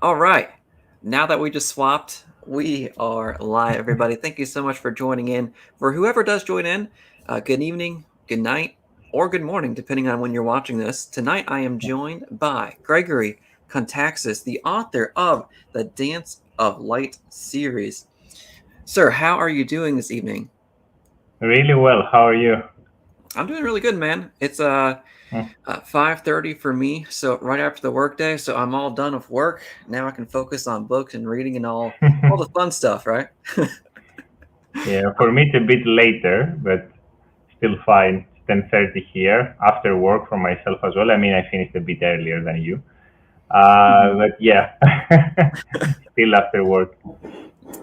All right. Now that we just swapped, we are live, everybody. Thank you so much for joining in. For whoever does join in, good evening, good night, or good morning, depending on when you're watching this. Tonight, I am joined by Gregory Kontaxis, the author of the Dance of Light series. Sir, how are you doing this evening? Really well. How are you? I'm doing really good, man. It's 5:30 for me, so right after the workday. So I'm all done with work. Now I can focus on books and reading and all the fun stuff, right? Yeah, for me it's a bit later, but still fine. It's 10:30 here after work for myself as well. I mean, I finished a bit earlier than you. Mhm. But yeah, still after work.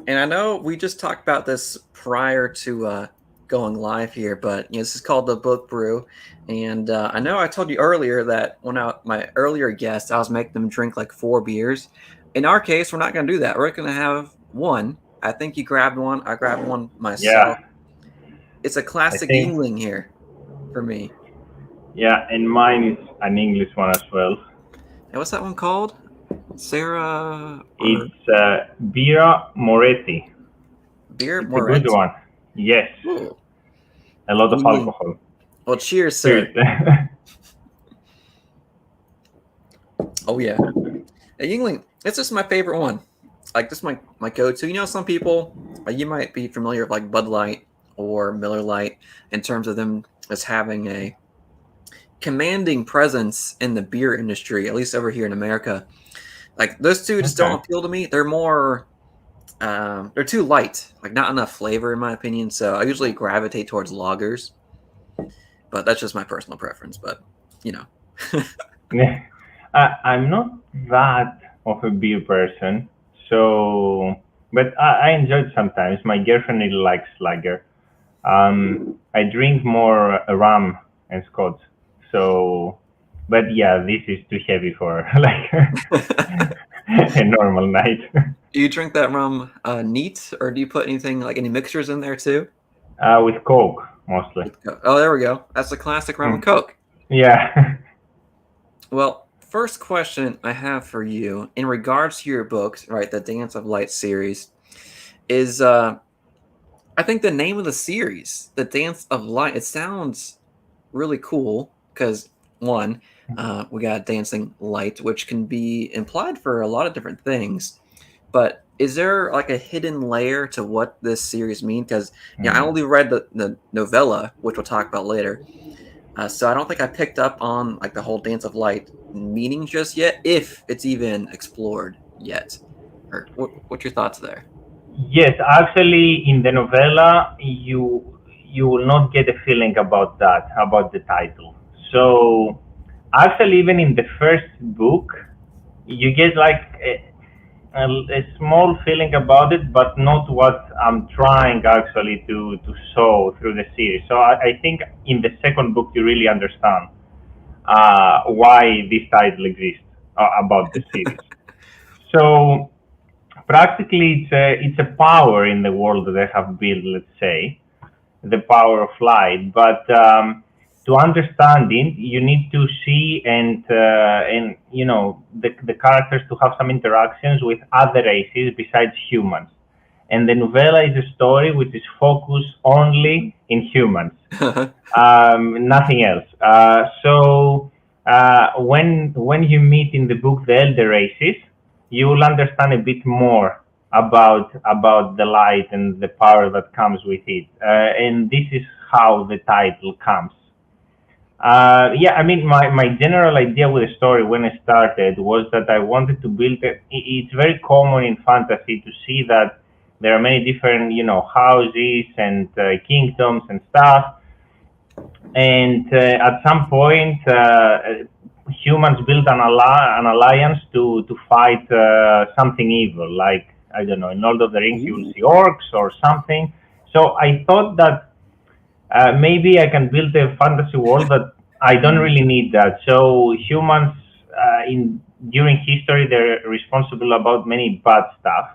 And I know we just talked about this prior to going live here, but this is called the Book Brew, and I know I told you earlier that my earlier guests, I was making them drink like 4 beers. In our case, we're not going to do that. We're going to have one. I think you grabbed one. I grabbed one myself. Yeah, It's a I classic think, Yingling here for me. yeah, and mine is an English one as well. And what's that one called? Sarah or It's Bira Moretti. Beer It's a good Moret? one. Yes, Ooh, a lot of Yingling. alcohol. Well, cheers, Cheers. sir. Oh yeah, a Yingling. It's just my favorite one. Like this, is my go-to. Some people you might be familiar with like Bud Light or Miller Lite in terms of them as having a commanding presence in the beer industry, at least over here in America. Like those two just don't Okay. appeal to me. They're too light, like not enough flavor in my opinion. So I usually gravitate towards lagers, but that's just my personal preference. But you know, Yeah. I'm not that of a beer person, so but I enjoy it sometimes. My girlfriend really likes lager. I drink more rum and scotch. So, but yeah, this is too heavy for like a normal night. do you drink that rum neat, or do you put anything like any mixtures in there too? With Coke mostly. With Coke. Oh, there we go. That's the classic rum and Mm. Coke. Yeah. Well, first question I have for you in regards to your books, right? The Dance of Light series is I think the name of the series, The Dance of Light, it sounds really cool because one, we got dancing light, which can be implied for a lot of different things. But is there like a hidden layer to what this series means? Because I Mm. only read the novella, which we'll talk about later. So I don't think I picked up on like the whole Dance of Light meaning just yet, if it's even explored yet. Or what's your thoughts there? Yes, actually, in the novella, you will not get a feeling about that, about the title. So, actually, even in the first book, you get like a small feeling about it, but not what I'm trying actually to show through the series. So, I think in the second book, you really understand why this title exists about the series. So, practically it's a power in the world that they have built, let's say, the power of light. But to understand it, you need to see and the characters to have some interactions with other races besides humans. And the novella is a story which is focused only in humans, nothing else. When you meet in the book the elder races, you will understand a bit more about the light and the power that comes with it. And this is how the title comes. Yeah, I mean, my general idea with the story when I started was that I wanted to build it's very common in fantasy to see that there are many different, houses and kingdoms and stuff, and at some point humans build an alliance to fight something evil, like I don't know, in Lord of the Rings you will Ooh. see orcs or something. So I thought that maybe I can build a fantasy world that I don't Mm. really need that. So humans in during history they're responsible about many bad stuff.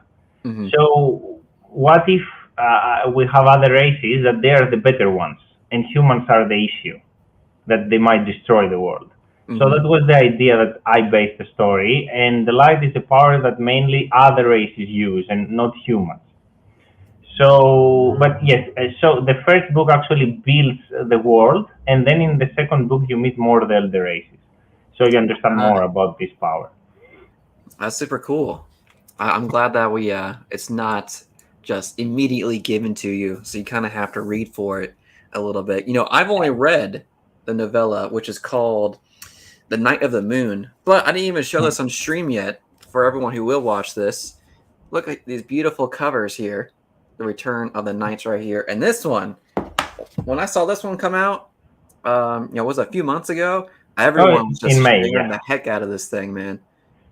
Hmm. So what if we have other races that they are the better ones and humans are the issue, that they might destroy the world? So that was the idea that I based the story, and the light is a power that mainly other races use and not humans. So, but yes, so the first book actually builds the world, and then in the second book you meet more of the elder races, so you understand more about this power. That's super cool. I'm glad that we it's not just immediately given to you, so you kind of have to read for it a little bit. You know, I've only read the novella, which is called The Night of the Moon, but I didn't even show this on stream yet for everyone who will watch this. Look at these beautiful covers here. The Return of the Knights right here. And this one, when I saw this one come out, was a few months ago, Oh, everyone was in just May, sharing yeah. the heck out of this thing, man.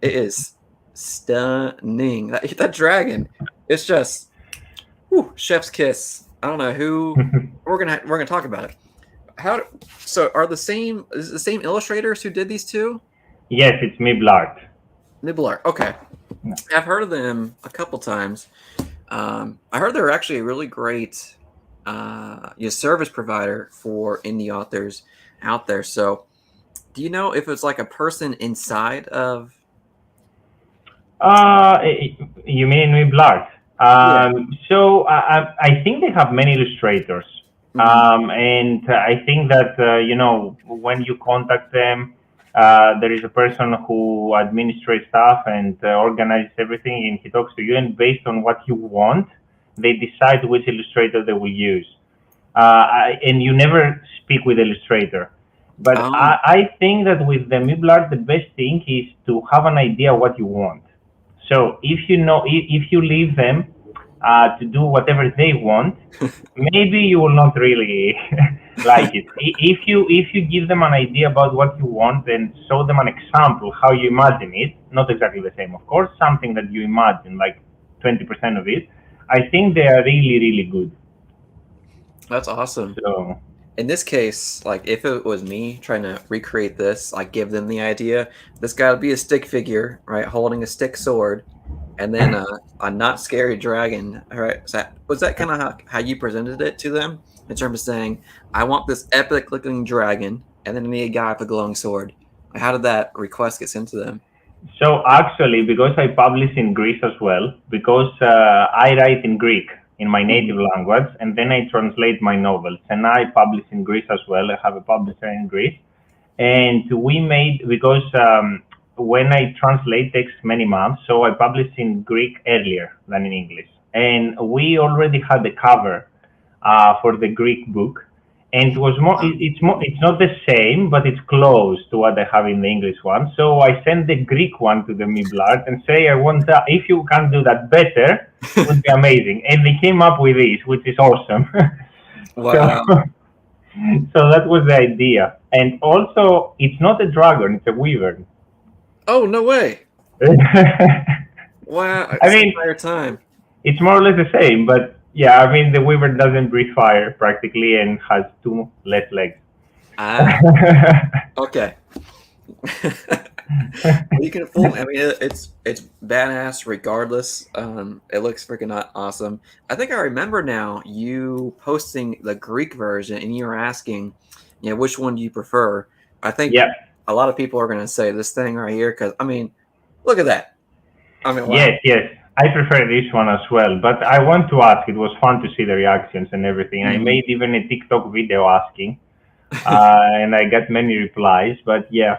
It is stunning. That dragon, it's just chef's kiss. I don't know who we're gonna talk about it. So are is the same illustrators who did these two? Yes, it's me, Blart. Nibbler. Okay. I've heard of them a couple times. I heard they're actually a really great service provider for indie authors out there. So, do you know if it's like a person inside of? Uh, you mean me, Blart? Yeah. So I think they have many illustrators, Mm-hmm. and I think that when you contact them, there is a person who administrates stuff and organizes everything, and he talks to you, and based on what you want, they decide which illustrator they will use. And you never speak with the illustrator. But Oh. I think that with the Miblar, the best thing is to have an idea what you want. So if you leave them to do whatever they want, maybe you will not really like it. If you give them an idea about what you want and show them an example how you imagine it, not exactly the same, of course, something that you imagine, like 20% of it, I think they are really really good. That's awesome. So In this case, like if it was me trying to recreate this, like give them the idea, this got to be a stick figure, right, holding a stick sword, and then a not scary dragon. All right, was that kind of how you presented it to them in terms of saying, I want this epic looking dragon, and then I need a guy with a glowing sword. Like, how did that request get sent to them? So actually, because I publish in Greece as well, because I write in Greek in my native Mm-hmm. language, and then I translate my novels, and I publish in Greece as well. I have a publisher in Greece, and we made because when I translate takes many months, so I publish in Greek earlier than in English, and we already had the cover for the Greek book, and it was more. It's more. It's not the same, but it's close to what I have in the English one. So I sent the Greek one to the Miblart and say, I want that. If you can do that better, would be amazing. And they came up with this, which is awesome. so, Wow. so that was the idea. And also, it's not a dragon; it's a wyvern. Oh, no way. I Wow. This mean, entire time. it's more or less the same, but yeah, I mean, the wyvern doesn't breathe fire practically and has two less legs. Ah, okay. Well, you can fool me. I mean, it's badass regardless. It looks freaking awesome. I think I remember now you posting the Greek version, and you were asking, which one do you prefer? I think Yeah. a lot of people are gonna say this thing right here because I mean, look at that. I mean, wow. Yes, yes. I prefer this one as well. But I want to ask, it was fun to see the reactions and everything. I Mhm. made even a TikTok video asking, and I got many replies. But yeah.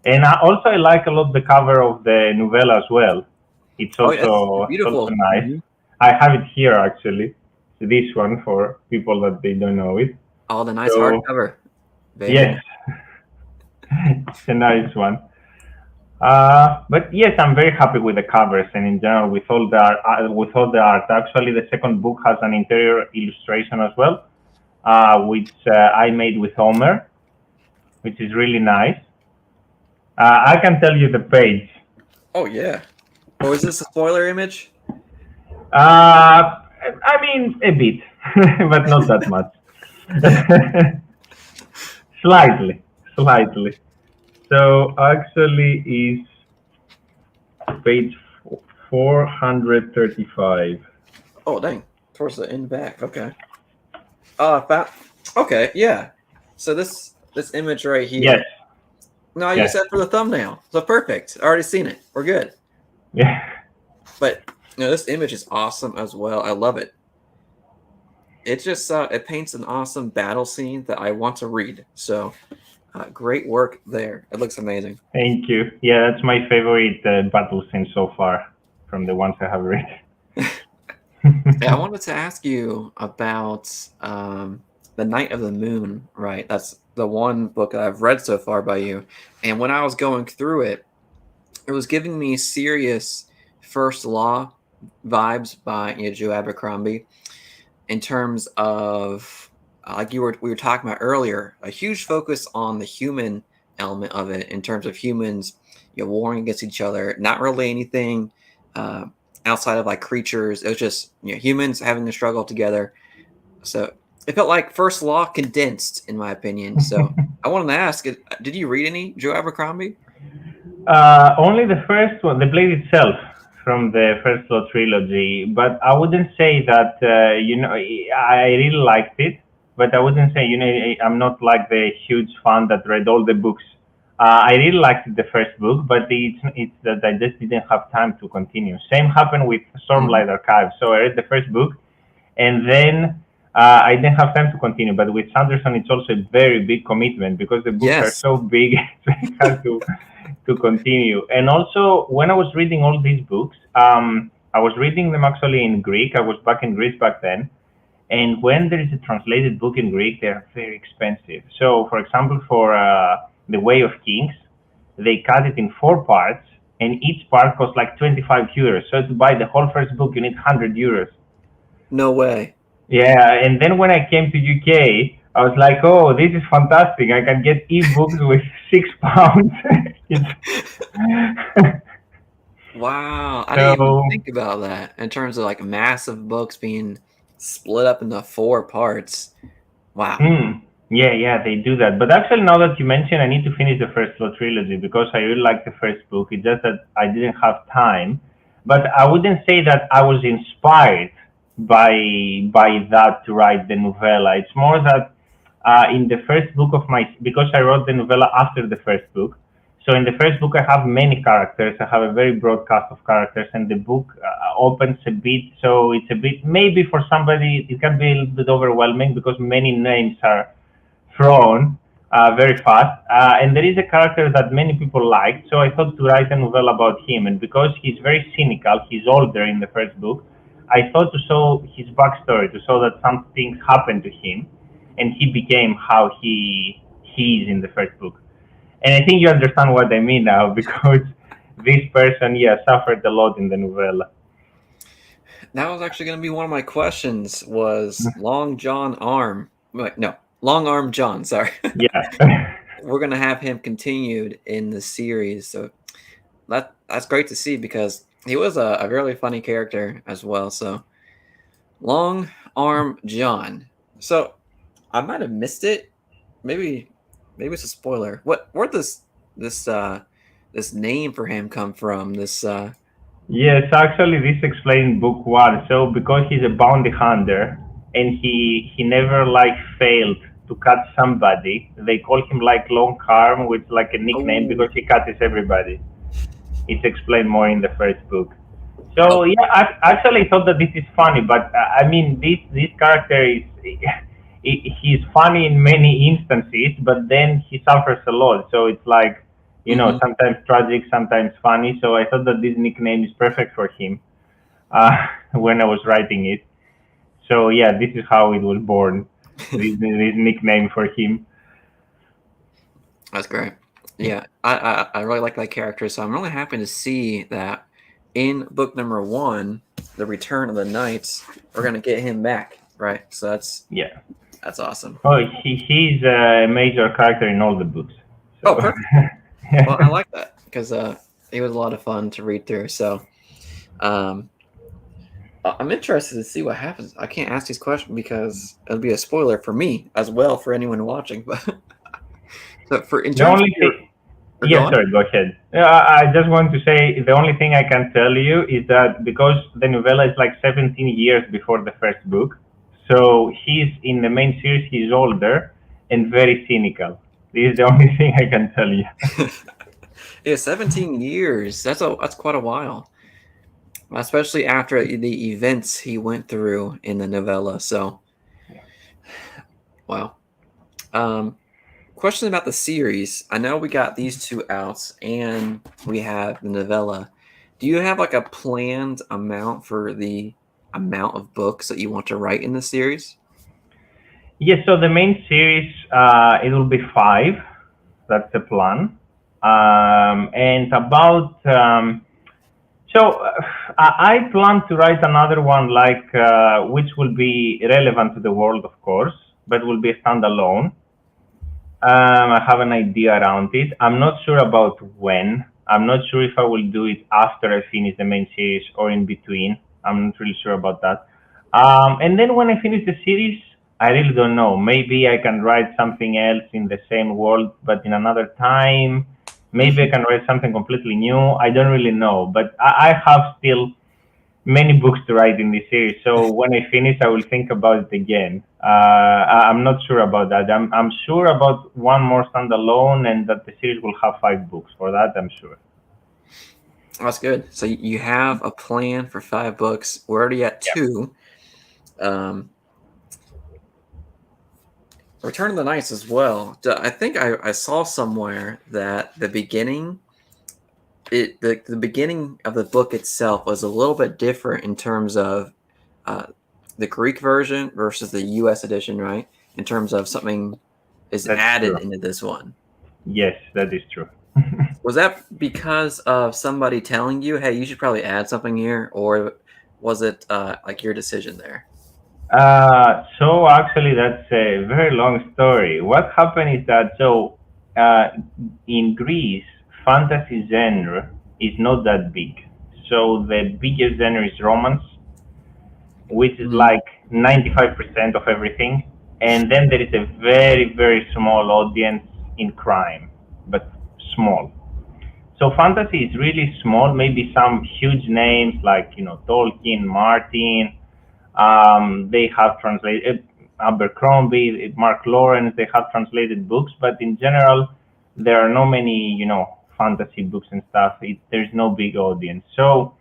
And I like a lot the cover of the novella as well. Oh, yeah, it's It's also beautiful. nice. Mhm. I have it here actually. This one for people that they don't know it. Oh, the nice So hardcover. Very yes, nice. it's a nice one. But yes, I'm very happy with the covers and in general with all the with all the art. Actually, the second book has an interior illustration as well, which I made with Homer, which is really nice. I can tell you the page. Oh yeah. Oh, is this a spoiler image? I mean a bit, but not that much. Slightly, slightly. So actually, is page 435. Oh dang. Towards the end back. Okay. I found. Okay, yeah. So this image right Yes. here. No, I Yeah, used that for the thumbnail. So perfect. Already seen it. We're good. yeah. But this image is awesome as well. I love it. It just it paints an awesome battle scene that I want to read. So great work there. It looks amazing. Thank you. Yeah, that's my favorite battle scene so far from the ones I have read. Yeah, I wanted to ask you about the Night of the Moon. Right, that's the one book that I've read so far by you. And when I was going through it, it was giving me serious First Law vibes by Joe Abercrombie in terms of like we were talking about earlier, a huge focus on the human element of it in terms of humans, warring against each other. Not really anything uh, outside of like creatures. It was just humans having a struggle together. So it felt like First Law condensed, in my opinion. So I wanted to ask, did you read any Joe Abercrombie? Only the first one, the blade itself, from the first Law trilogy. But I wouldn't say that I really liked it. But I wouldn't say I'm not like the huge fan that read all the books. I really liked the first book, but it's that I just didn't have time to continue. Same happened with Mm. Stormlight Archive. So I read the first book, and then I didn't have time to continue. But with Sanderson, it's also a very big commitment because the books are Yes. so big. It's very hard to continue. And also, when I was reading all these books, I was reading them actually in Greek. I was back in Greece back then. And when there is a translated book in Greek, they're very expensive. So, for example, for The Way of Kings, they cut it in 4 parts, and each part costs like 25 euros. So to buy the whole first book, you need 100 euros. No way. Yeah, and then when I came to UK, I was like, oh, this is fantastic. I can get ebooks with £6. Wow, I didn't even So, think about that in terms of like massive books being split up into 4 parts. Wow. yeah, they do that. But actually, now that you mention, I need to finish the first Law trilogy because I really like the first book. It's just that I didn't have time. But I wouldn't say that I was inspired by that to write the novella. It's more that in the first book of my, because I wrote the novella after the first book. So in the first book, I have many characters. I have a very broad cast of characters, and the book opens a bit. So it's a bit, maybe for somebody it can be a little bit overwhelming because many names are thrown very fast. And there is a character that many people liked, so I thought to write a novel about him. And because he's very cynical, he's older in the first book, I thought to show his backstory, to show that some things happened to him, and he became how he is in the first book. And I think you understand what I mean now, because this person, yeah, suffered a lot in the novella. That was actually going to be one of my questions was Long John Arm. Wait, no, Long Arm John, sorry. Yeah. We're going to have him continued in the series. So that's great to see because he was a really funny character as well. So Long Arm John. So I might have missed it. Maybe it's a spoiler. Where does this this name for him come from? This Yes, actually, this explains book one. So, because he's a bounty hunter and he never like failed to catch somebody, they call him like Long Arm, which is like a nickname oh because he catches everybody. It's explained more in the first book. oh So yeah, actually, I thought that this is funny, but I mean, this character is he's funny in many instances, but then he suffers a lot. So it's like hmm sometimes tragic, sometimes funny. So I thought that this nickname is perfect for him when I was writing it. So yeah, this is how it was born. This nickname for him. That's great. Yeah, I really like that character, so I'm really happy to see that in book number one, The Return of the Knights, we're gonna get him back, right? So Yeah. that's awesome. Oh, he's a major character in all the books. Oh, So perfect. Well, I like that because he was a lot of fun to read through. So um, I'm interested to see what happens. I can't ask these questions because it'll be a spoiler for me as well for anyone watching. But so for in the terms of only your, thing, or go yeah, on. sorry, go ahead. I just want to say the only thing I can tell you is that because the novella is like 17 years before the first book, so he's in the main series, he's older and very cynical. This is the only thing I can tell you. Yeah, 17 years. That's quite a while, especially after the events he went through in the novella. So, wow. Um, Question about the series. I know we got these two out, and we have the novella. Do you have like a planned amount for the amount of books that you want to write in the series? Yes, so the main series, it will be 5. That's the plan. And about I plan to write another one, like which will be relevant to the world, of course, but will be a standalone. I have an idea around it. I'm not sure about when. I'm not sure if I will do it after I finish the main series or in between. I'm not really sure about that. And then when I finish the series, I really don't know. Maybe I can write something else in the same world, but in another time. Maybe I can write something completely new. I don't really know, but I have still many books to write in this series. So when I finish, I will think about it again. I'm not sure about that. I'm sure about one more standalone, and that the series will have 5 books. For that, I'm sure. That's good. So you have a plan for 5 books. We're already at Yeah, 2. Um, Return of the Knights as well. I think I saw somewhere that the beginning of the book itself was a little bit different in terms of uh, the Greek version versus the U.S. edition, right? In terms of something is that's added true. into this one. Yes, that is true. Was that because of somebody telling you, "Hey, you should probably add something here," or was it like your decision there? So actually, that's a very long story. What happened is that uh, in Greece, fantasy genre is not that big. So the biggest genre is romance, which is Hmm. like 95% of everything. And then there is a very, very small audience in crime, but small. So fantasy is really small, maybe some huge names like, Tolkien, Martin, they have translated Abercrombie, Mark Lawrence, they have translated books, but in general, there are no many, fantasy books and stuff. There's no big audience. So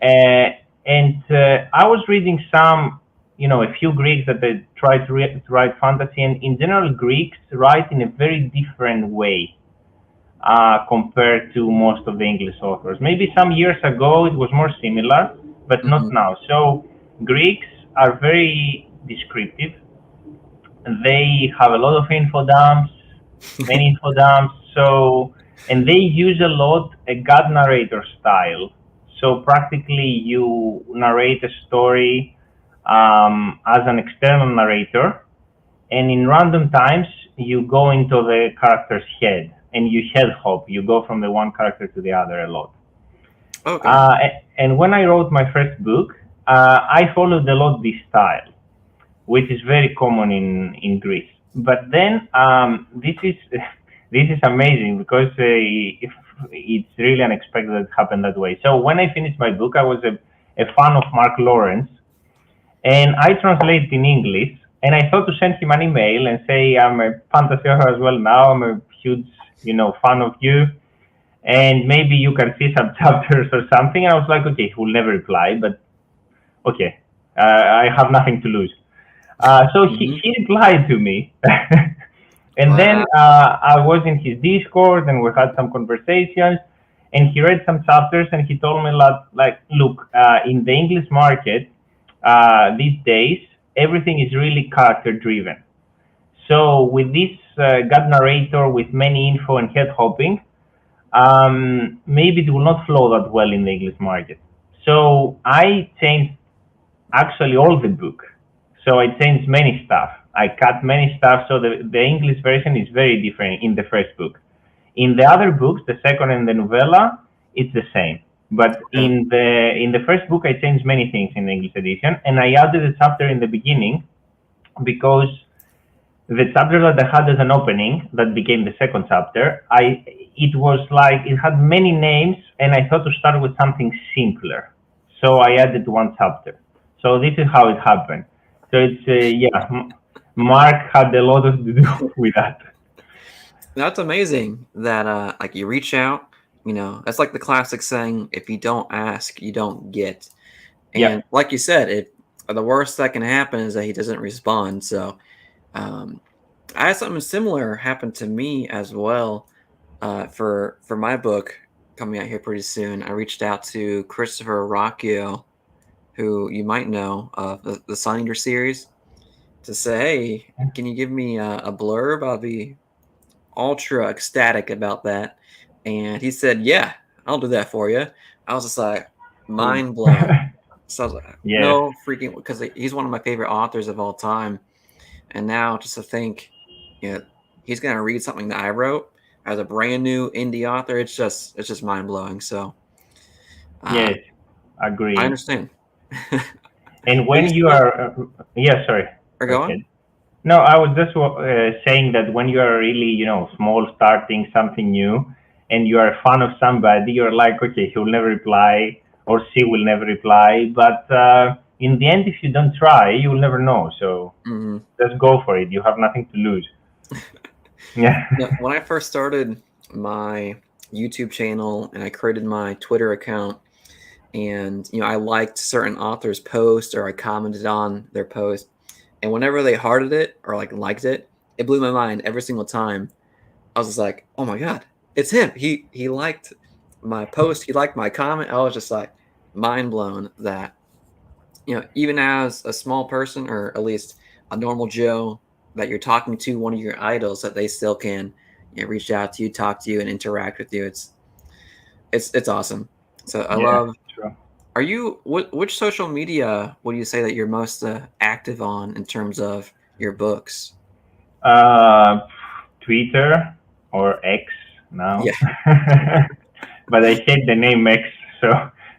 I was reading a few Greeks that they try to write fantasy, and in general, Greeks write in a very different way compared to most of the English authors. Maybe some years ago it was more similar, but not Hmm. now. So Greeks are very descriptive. They have a lot of info dumps, many info dumps. And they use a lot a God narrator style. So practically, you narrate a story as an external narrator, and in random times you go into the character's head and you head hop. You go from the one character to the other a lot. Okay. And when I wrote my first book, I followed a lot this style, which is very common in Greece. But then this is this is amazing because it's really unexpected that it happened that way. So when I finished my book, I was a fan of Mark Lawrence, and I translated in English. And I thought to send him an email and say I'm a fantasy author as well now. I'm a huge fan of you, and maybe you can see some chapters or something. And I was like, okay, he will never reply, but okay, I have nothing to lose. So Hmm. he replied to me. And then Wow. I was in his Discord and we had some conversations. And he read some chapters and he told me, like, look, in the English market these days, everything is really character driven. So with this God narrator with many info and head hopping, maybe it will not flow that well in the English market. So I changed actually all the book. So I changed many stuff. I cut many stuff. So the English version is very different in the first book. In the other books, the second and the novella, it's the same. But Okay. in the first book, I changed many things in the English edition, and I added a chapter in the beginning because the chapter that I had as an opening that became the second chapter, it was like it had many names, and I thought to start with something simpler. So I added one chapter. So this is how it happened. So it's yeah, Mark had a lot of to do with that. That's amazing that like you reach out, you know, that's like the classic saying, if you don't ask, you don't get. Yeah. And like you said, it the worst that can happen is that he doesn't respond. So um I had something similar happen to me as well. For my book coming out here pretty soon, I reached out to Christopher Rocchio, who you might know of the Sun Eater series, to say, "Hey, can you give me a blurb? I'll be ultra ecstatic about that." And he said, "Yeah, I'll do that for you." I was just like Cool. mind blown. So I was like, Yes. no freaking, because he's one of my favorite authors of all time. And now just to think, you know, he's gonna read something that I wrote as a brand new indie author, it's just mind blowing. So uh, Yes. I Agree. understand. And Are when you you still are, yeah, sorry, are go going? ahead. No, I was just saying that when you are really, small, starting something new, and you are a fan of somebody, you're like, okay, he will never reply, or she will never reply. But in the end, if you don't try, you will never know. So Mhm. just go for it. You have nothing to lose. Yeah. No, when I first started my YouTube channel and I created my Twitter account, and I liked certain authors' posts or I commented on their post, and whenever they hearted it or like liked it, it blew my mind every single time. I was just like, "Oh my god, it's him! He liked my post. He liked my comment." I was just like mind blown that even as a small person, or at least a normal Joe, that you're talking to one of your idols, that they still can reach out to you, talk to you, and interact with you. It's awesome. So I Yeah, love. true. Are you which social media would you say that you're most active on in terms of your books? Uh, Twitter or X now, Yeah. but I hate the name X, so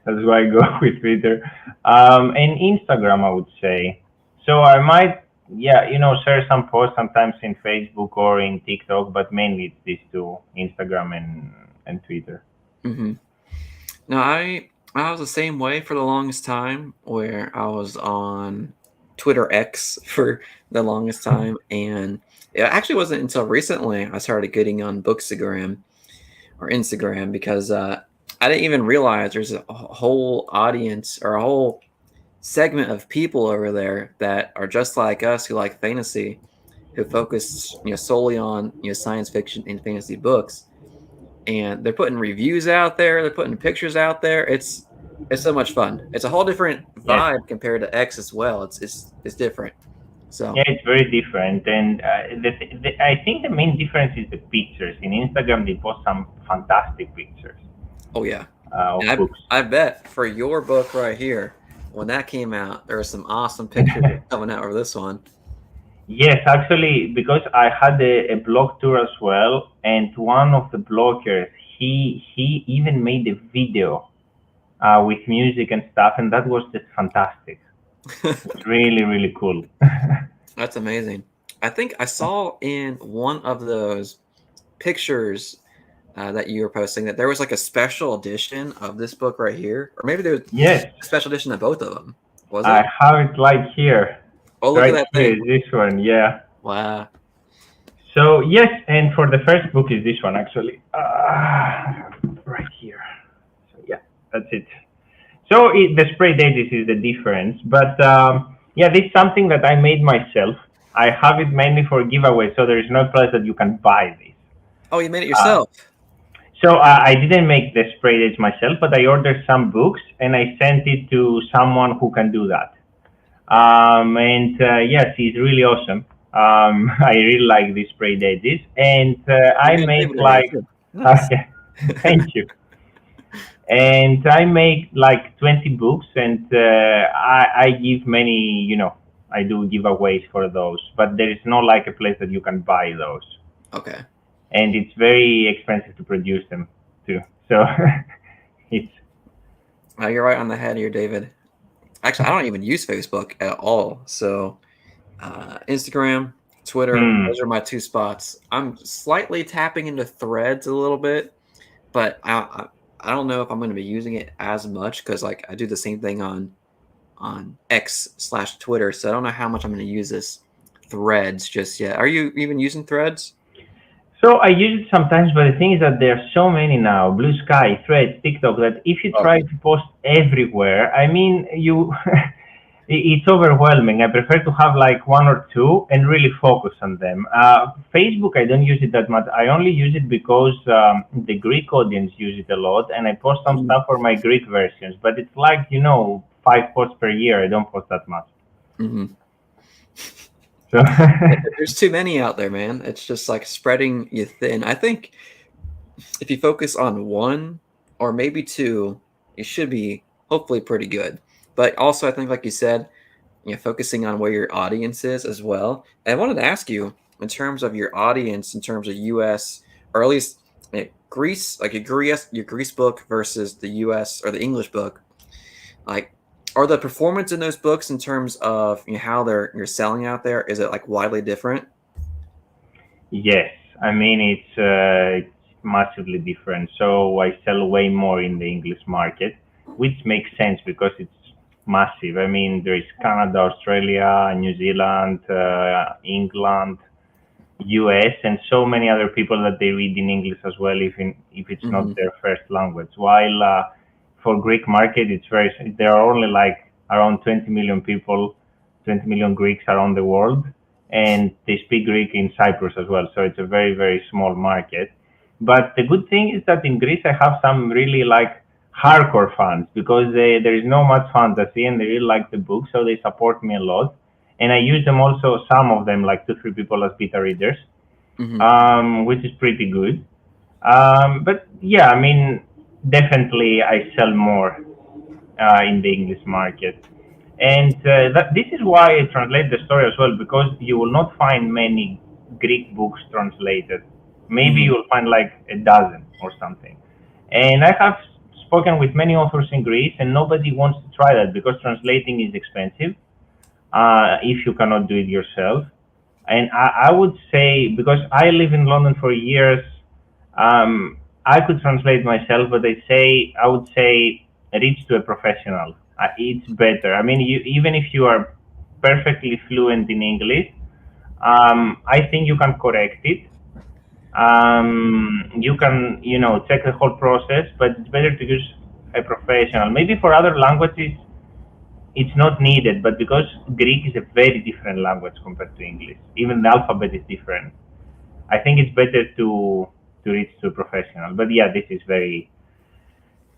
that's why I go with Twitter. And Instagram, I would say. So I might, yeah, share some posts sometimes in Facebook or in TikTok, but mainly it's these two, Instagram and Twitter. hmm No, I was the same way for the longest time, where I was on Twitter X for the longest time, and it actually wasn't until recently I started getting on Bookstagram or Instagram, because I didn't even realize there's a whole audience or a whole segment of people over there that are just like us, who like fantasy, who focus solely on science fiction and fantasy books, and they're putting reviews out there, they're putting pictures out there. It's so much fun. It's a whole different Yes. vibe compared to X as well. It's different. Yeah, So it's very different, and I think the main difference is the pictures. In Instagram, they post some fantastic pictures oh yeah, of and books. I bet for your book right here, when that came out, there were some awesome pictures coming out of this one. Yes, actually, because I had a blog tour as well, and one of the bloggers, he even made a video with music and stuff, and that was just fantastic. It was really, really cool. That's amazing. I think I saw in one of those pictures that you were posting that there was like a special edition of this book right here, or maybe there was Yes, a special edition of both of them. Was I it? have it like here, Oh, look at right that here thing! is this one. Yeah. Wow. So yes, and for the first book is this one actually, right here. So yeah, that's it. So the spray daisies is the difference, but yeah, this is something that I made myself. I have it mainly for giveaway, so there is no place that you can buy this. Oh, you made it Uh, yourself. so I didn't make the spray daisies myself, but I ordered some books and I sent it to someone who can do that. And yes, he's really awesome. I really like these spray daisies, and We I got make David over here like, too. Nice. yeah, thank you. And I make like 20 books, and I give many, I do giveaways for those, but there is no like a place that you can buy those, Okay. and it's very expensive to produce them too. So it's You're right on the head here, David. Actually, I don't even use Facebook at all. So Instagram, Twitter, hmm, those are my two spots. I'm slightly tapping into Threads a little bit, but I don't know if I'm going to be using it as much, because like I do the same thing on X/Twitter, so I don't know how much I'm going to use this Threads just yet. Are you even using Threads? So I use it sometimes, but the thing is that there are so many now, Blue Sky, Threads, TikTok, that if you Oh. try to post everywhere, I mean, you, it's overwhelming. I prefer to have like one or two and really focus on them. Facebook, I don't use it that much. I only use it because the Greek audience use it a lot, and I post some stuff for my Greek versions. But it's like, 5 posts per year. I don't post that much. Mm-hmm. So There's too many out there, man. It's just like spreading you thin. I think if you focus on one or maybe two, you should be hopefully pretty good. But also, I think, like you said, focusing on where your audience is as well. And I wanted to ask you, in terms of your audience, in terms of U.S. or at least Greece, like your Greece book versus the U.S. or the English book, like, are the performance in those books in terms of how you're selling out there? Is it like widely different? yes, I mean it's massively different. So I sell way more in the English market, which makes sense because it's massive. I mean there is Canada, Australia, New Zealand, England, US, and so many other people that they read in English as well, if it's Mm-hmm. not their first language. While for Greek market, there are only like around 20 million people, 20 million Greeks around the world, and they speak Greek in Cyprus as well. So it's a very very small market. But the good thing is that in Greece, I have some really like hardcore fans because there is no much fantasy and they really like the book, so they support me a lot. And I use them also, some of them, like two, three people as beta readers, Mm-hmm. which is pretty good. But yeah, I mean, definitely I sell more in the English market. And this is why I translate the story as well, because you will not find many Greek books translated. Maybe Mm-hmm. you will find like a dozen or something. And I have spoken with many authors in Greece, and nobody wants to try that because translating is expensive if you cannot do it yourself. And I would say, because I live in London for years, I could translate myself, but I would say reach to a professional. It's better. I mean, even if you are perfectly fluent in English, I think you can correct it. You can, check the whole process, but it's better to use a professional. Maybe for other languages, it's not needed, but because Greek is a very different language compared to English, even the alphabet is different. I think it's better to reach to a professional. But yeah, this is very,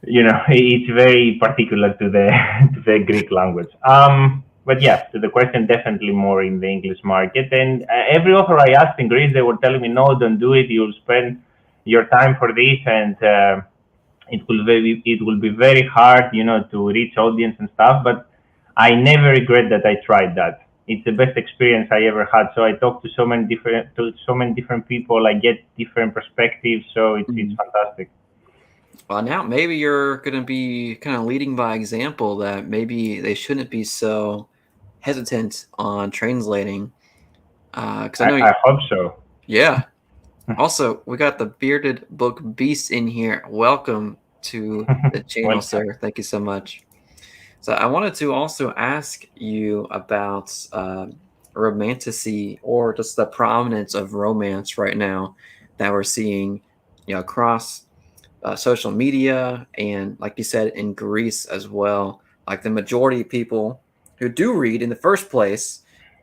it's very particular to the to the Greek language. But yeah, to the question, definitely more in the English market. And every author I asked in Greece, they were telling me, no, don't do it. You'll spend your time for this, and it will be very hard, to reach audience and stuff. But I never regret that I tried that. It's the best experience I ever had. So I talk to so many different people. I get different perspectives. So it's Mm-hmm. fantastic. Well, now maybe you're going to be kind of leading by example that maybe they shouldn't be so hesitant on translating. Because I I, know, I hope so. yeah. Also, we got the bearded book beast in here. Welcome to the channel, Welcome. sir. Thank you so much. So I wanted to also ask you about romanticy or just the prominence of romance right now that we're seeing, across social media and, like you said, in Greece as well. Like the majority of people who do read in the first place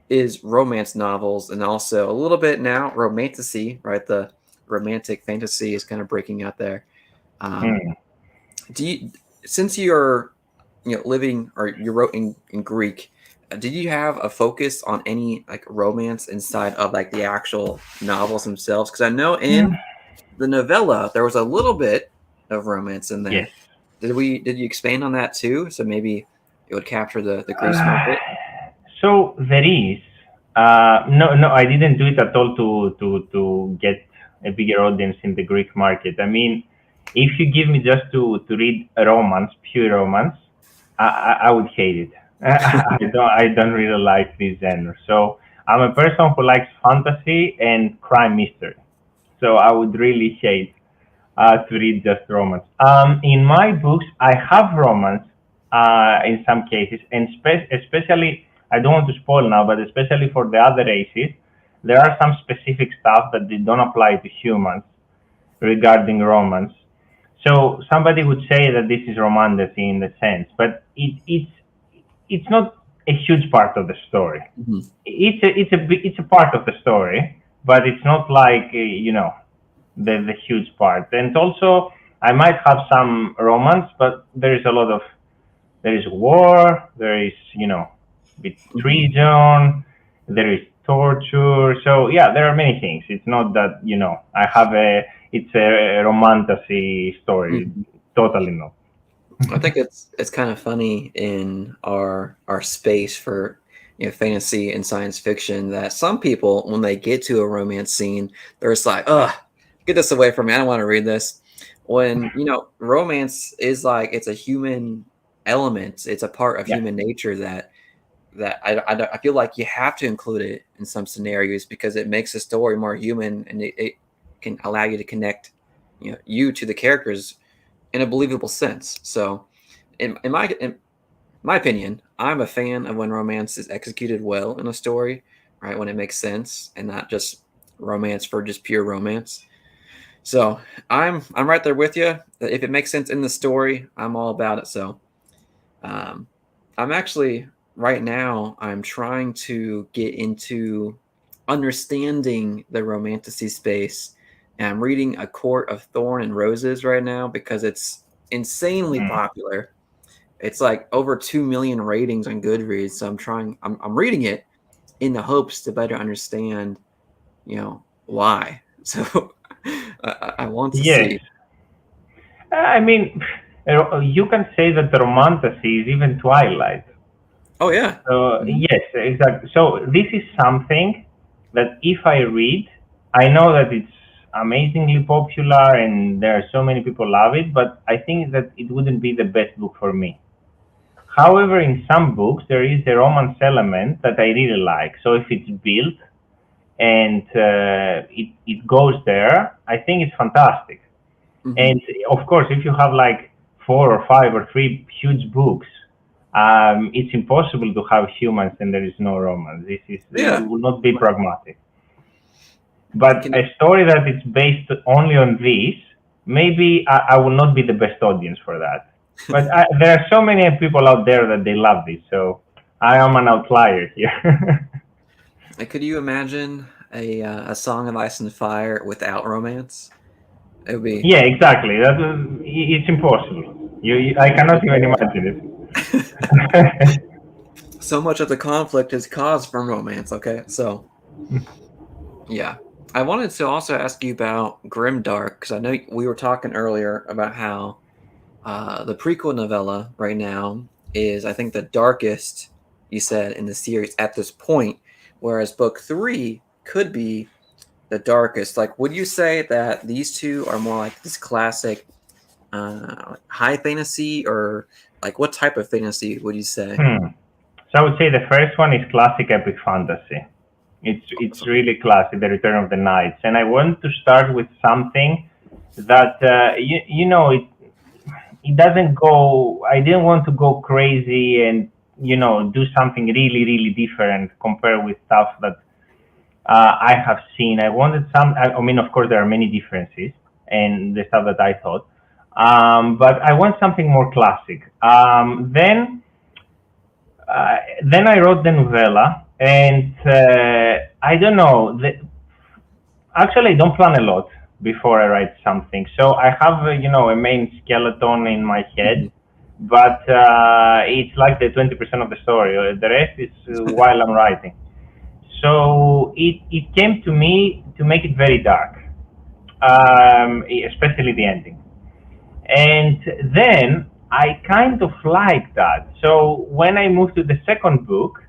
is romance novels, and also a little bit now romanticy, right? The romantic fantasy is kind of breaking out there. Um, Hmm. do you, since you're living or you wrote in Greek, did you have a focus on any like romance inside of like the actual novels themselves? Because I know in the novella there was a little bit of romance in Yes. there. Did you expand on that too? So maybe it would capture the Greece Uh, market. so there is. No, no, I didn't do it at all to get a bigger audience in the Greek market. I mean, if you give me just to read a romance, pure romance, I would hate it. I don't really like this genre. So I'm a person who likes fantasy and crime mystery. So I would really hate to read just romance. In my books, I have romance in some cases, and especially, I don't want to spoil now, but especially for the other races, there are some specific stuff that they don't apply to humans regarding romance. So somebody would say that this is romantasy in the sense, but it's not a huge part of the story. Mhm. It's a part of the story, but it's not like the huge part. And also, I might have some romance, but there is a lot of there is war, there is with Mhm. treason, there is torture. So yeah, there are many things. It's not that I have a it's a romantasy story. Mhm. Totally not. I think it's kind of funny in our space for fantasy and science fiction that some people, when they get to a romance scene, they're just like, "Ugh, get this away from me! I don't want to read this." When romance is like it's a human element, it's a part of Yeah. human nature that I feel like you have to include it in some scenarios because it makes the story more human and it can allow you to connect you to the characters in a believable sense. So, in my opinion, I'm a fan of when romance is executed well in a story, right? When it makes sense and not just romance for just pure romance. So I'm right there with you. If it makes sense in the story, I'm all about it. So um, I'm actually right now I'm trying to get into understanding the romantasy space, and I'm reading A Court of Thorn and Roses right now because it's insanely Mm. popular. It's like over 2 million ratings on Goodreads. So I'm reading it in the hopes to better understand, why. So I want to Yes. see. I mean, you can say that the romantasy is even Twilight. Oh yeah. So Mhm. yes, exactly. So this is something that if I read, I know that it's amazingly popular and there are so many people love it, but I think that it wouldn't be the best book for me. However, in some books there is a romance element that I really like. So if it's built and it goes there, I think it's fantastic. Mhm. And of course, if you have like four or five or three huge books, it's impossible to have humans and there is no romance. It Yeah. will not be pragmatic. But Can you, a story that is based only on this, maybe I will not be the best audience for that. But there are so many people out there that they love this, so I am an outlier here. could you imagine a Song of Ice and Fire without romance? It would be Yeah, exactly. It's impossible. I cannot even imagine it. so much of the conflict is caused from romance. Okay, so yeah, I wanted to also ask you about Grimdark because I know we were talking earlier about how the prequel novella right now is, I think, the darkest you said in the series at this point, whereas book three could be the darkest. Like, would you say that these two are more like this classic high fantasy, or like what type of fantasy would you say? Hmm. So I would say the first one is classic epic fantasy. It's Awesome. really classic, The Return of the Knights, and I want to start with something that it doesn't go. I didn't want to go crazy and do something really different compared with stuff that I have seen. I wanted some. I mean, of course, there are many differences and the stuff that I thought, but I want something more classic. Then I wrote the novella, and I don't know. Actually, I don't plan a lot before I write something. So I have, a main skeleton in my head, Mhm. but it's like the 20% of the story. The rest is while I'm writing. So it came to me to make it very dark, especially the ending. And then I kind of like that. So when I moved to the second book,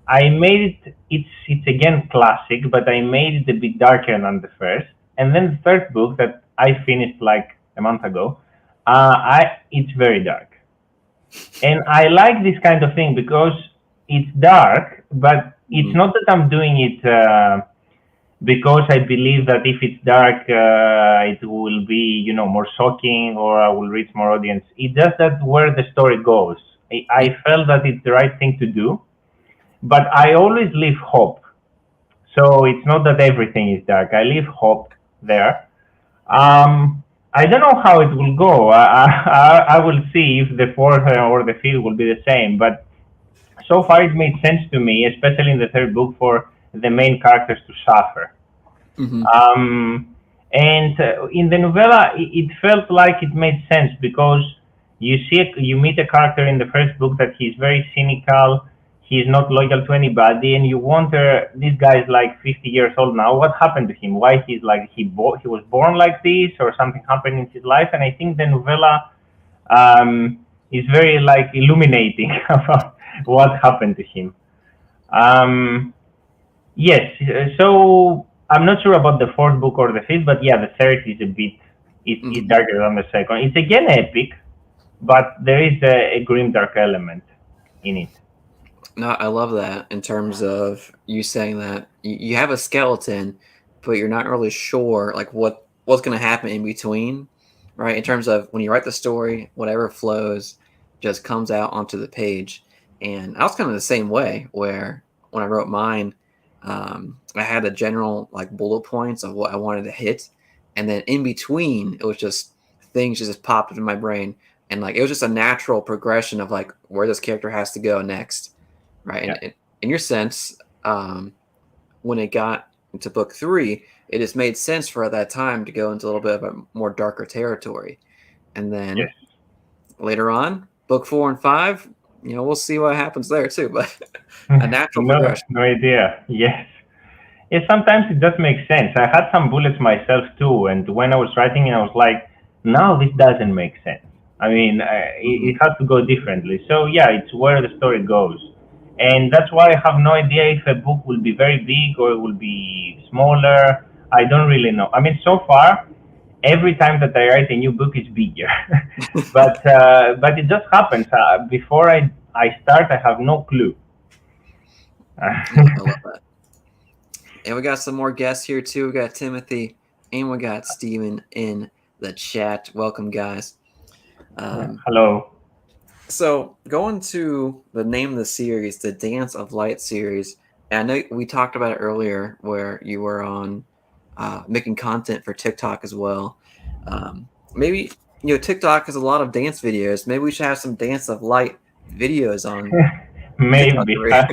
I made it's again classic, but I made it a bit darker than the first. And then the third book that I finished like a month ago, I it's very dark. And I like this kind of thing because it's dark, but it's Mhm. not that I'm doing it because I believe that if it's dark, it will be, more shocking or I will reach more audience. It's just that where the story goes. I Yeah. felt that it's the right thing to do, but I always leave hope. So it's not that everything is dark. I leave hope there. I don't know how it will go. I will see if the fourth or the fifth will be the same. But so far, it made sense to me, especially in the third book, for the main characters to suffer. Hmm. And in the novella, it felt like it made sense because you meet a character in the first book that he's very cynical, he's not loyal to anybody, and you wonder, this guy is like 50 years old now. What happened to him? Why he's like he was born like this, or something happened in his life? And I think the novella is very like illuminating about what happened to him. Um, Yes. So I'm not sure about the fourth book or the fifth, but yeah, the third is a bit it's Hmm. darker than the second. It's again epic, but there is a grim dark element in it. No, I love that in terms of you saying that you have a skeleton, but you're not really sure like what's going to happen in between, right? In terms of when you write the story, whatever flows just comes out onto the page. And I was kind of the same way where when I wrote mine, I had a general like bullet points of what I wanted to hit, and then in between it was just things just popped into my brain, and like it was just a natural progression of like where this character has to go next, right? Yeah. And in your sense, when it got into book three, it just made sense for at that time to go into a little bit of a more darker territory. And then Yes. later on, book four and five, we'll see what happens there too. But a natural No, progression. no idea. Yes. Yeah, sometimes it does make sense. I had some bullets myself too, and when I was writing it, I was like, "No, this doesn't make sense." I mean, Hmm. it has to go differently. So yeah, it's where the story goes, and that's why I have no idea if a book will be very big or it will be smaller. I don't really know. I mean, so far, every time that I write a new book, it's bigger, but it just happens. Before I start, I have no clue. No, I love that. And we got some more guests here too. We got Timothy and we got Steven in the chat. Welcome, guys. Um, Hello. so going to the name of the series, the Dance of Light series. And I know we talked about it earlier, where you were on making content for TikTok as well. Maybe TikTok has a lot of dance videos. Maybe we should have some Dance of Light videos on TikTok Maybe. career.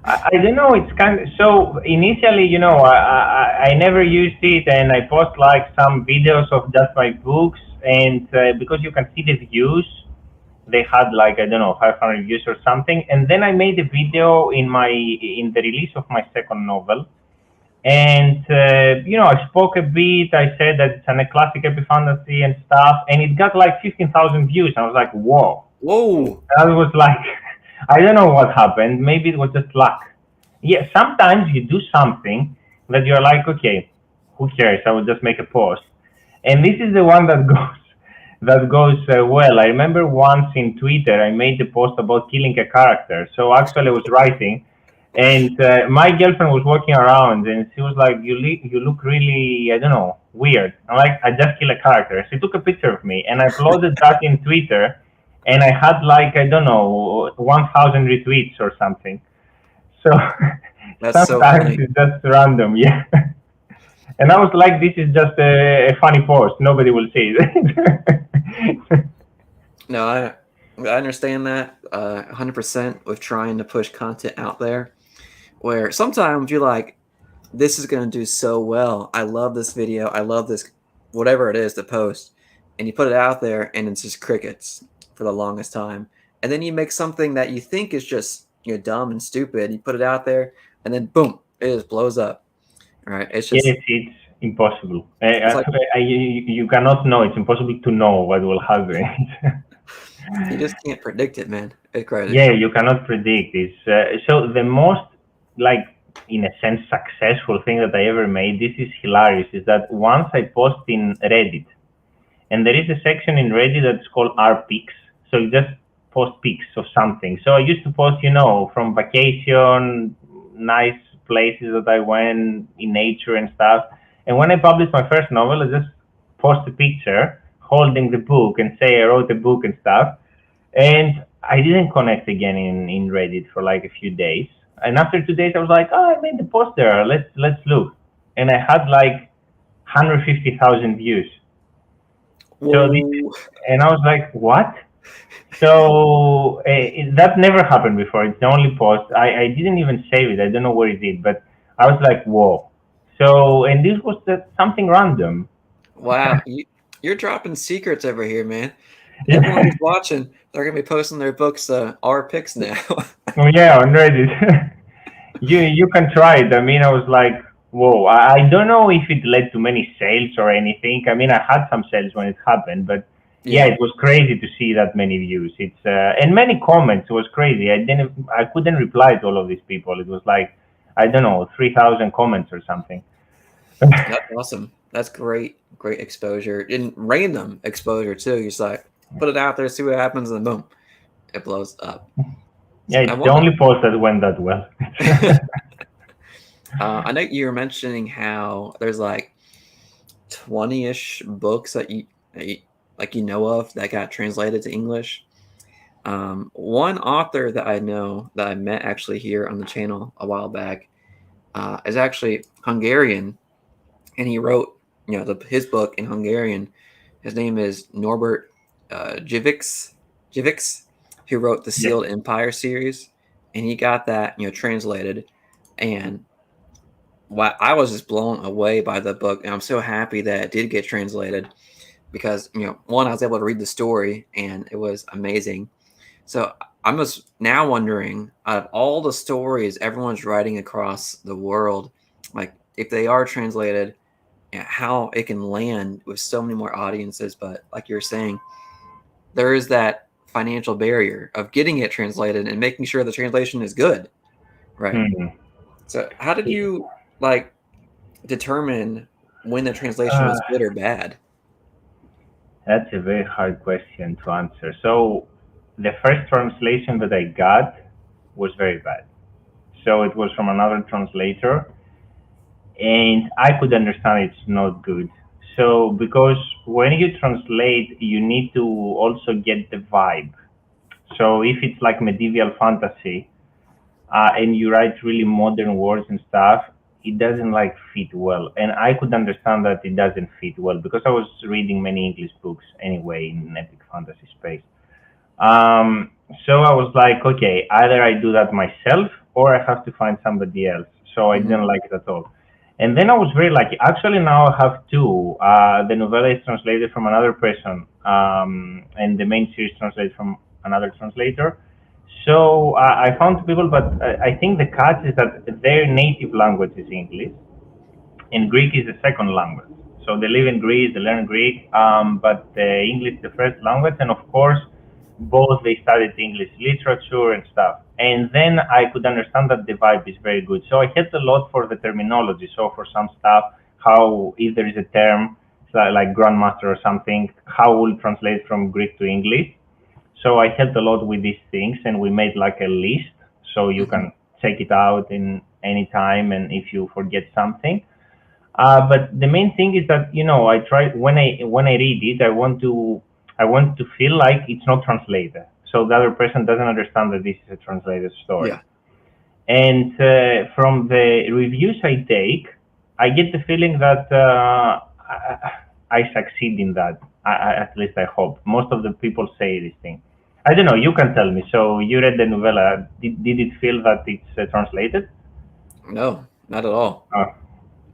I don't know. It's kind of so initially, I never used it, and I post like some videos of just my books, and because you can see the views, they had like I don't know 500 views or something, and then I made a video in the release of my second novel, and I spoke a bit. I said that it's a classic epic fantasy and stuff, and it got like 15,000 views. I was like, whoa. Whoa! I was like, I don't know what happened. Maybe it was just luck. Yeah, sometimes you do something that you're like, okay, who cares? I will just make a post. And this is the one that goes well. I remember once in Twitter, I made a post about killing a character. So actually, I was writing, and my girlfriend was walking around, and she was like, "You look really, I don't know, weird." I'm like, "I just killed a character." She took a picture of me, and I uploaded that in Twitter, and I had like I don't know 1,000 retweets or something. So That's so sometimes funny. it's just random, yeah. And I was like, this is just a funny post. Nobody will see it. No, I understand that 100% with trying to push content out there. Where sometimes you're like, this is going to do so well. I love this video. I love this, whatever it is to post. And you put it out there and it's just crickets for the longest time. And then you make something that you think is just dumb and stupid. You put it out there and then boom, it just blows up. All right. It's just, Yes, it's impossible. it's like You cannot know. It's impossible to know what will happen. you just can't predict it, man. It's crazy. Yeah, you cannot predict this. So the most, like, in a sense, successful thing that I ever made, this is hilarious, is that once I post in Reddit, and there is a section in Reddit that's called R pics. So you just post pics of something. So I used to post, from vacation, nice places that I went in nature and stuff. And when I published my first novel, I just post a picture holding the book and say I wrote a book and stuff. And I didn't connect again in Reddit for like a few days. And after 2 days, I was like, oh, I made the poster. Let's look. And I had like 150,000 views. So this, Whoa. and I was like, what? So that never happened before. It's the only post. I didn't even save it. I don't know where it is, but I was like, whoa. So, and this was something random. Wow, you're dropping secrets over here, man. Everyone Yeah. who's watching, they're gonna be posting their books, our picks now. Oh yeah, on Reddit. You can try it. I mean, I was like, whoa. I don't know if it led to many sales or anything. I mean, I had some sales when it happened, but yeah, Yeah, it was crazy to see that many views. It's and many comments. It was crazy. I couldn't reply to all of these people. It was like, I don't know, 3,000 comments or something. that's awesome. That's great, great exposure and random exposure too. You're just like put it out there, see what happens, and boom, it blows up. Yeah, I it's the want only post that went that well. to. I know you were mentioning how there's like 20-ish books that you like you know of that got translated to English. One author that I know that I met actually here on the channel a while back is actually Hungarian, and he wrote his book in Hungarian. His name is Norbert Jivics, who wrote the Yeah. Sealed Empire series, and he got that translated. And I was just blown away by the book, and I'm so happy that it did get translated because one, I was able to read the story, and it was amazing. So I'm just now wondering, out of all the stories everyone's writing across the world, like if they are translated, how it can land with so many more audiences. But like you're saying, there is that financial barrier of getting it translated and making sure the translation is good, right? Hmm. So how did you like determine when the translation Uh, was good or bad? that's a very hard question to answer. So, the first translation that I got was very bad. So it was from another translator, and I could understand it's not good. So because when you translate, you need to also get the vibe. So if it's like medieval fantasy, and you write really modern words and stuff, it doesn't like fit well. And I could understand that it doesn't fit well because I was reading many English books anyway in epic fantasy space. Um, so I was like, okay, either I do that myself or I have to find somebody else. So I Hmm. didn't like it at all. And then I was very lucky. Actually, now I have two. The novella is translated from another person, and the main series translated from another translator. So I found people, but I think the catch is that their native language is English, and Greek is the second language. So they live in Greece, they learn Greek, but English is the first language, and of course, both they studied English literature and stuff. And then I could understand that the vibe is very good. So I helped a lot for the terminology. So for some stuff, how if there is a term like grandmaster or something, how will translate from Greek to English. So I helped a lot with these things, and we made like a list so you Hmm. can check it out in any time, and if you forget something. But the main thing is that I try when I read it, I want to feel like it's not translated, so the other person doesn't understand that this is a translated story. Yeah. And from the reviews I take, I get the feeling that I succeed in that. At least I hope. Most of the people say this thing. I don't know. You can tell me. So you read the novella. Did it feel that it's translated? No, not at all. Uh,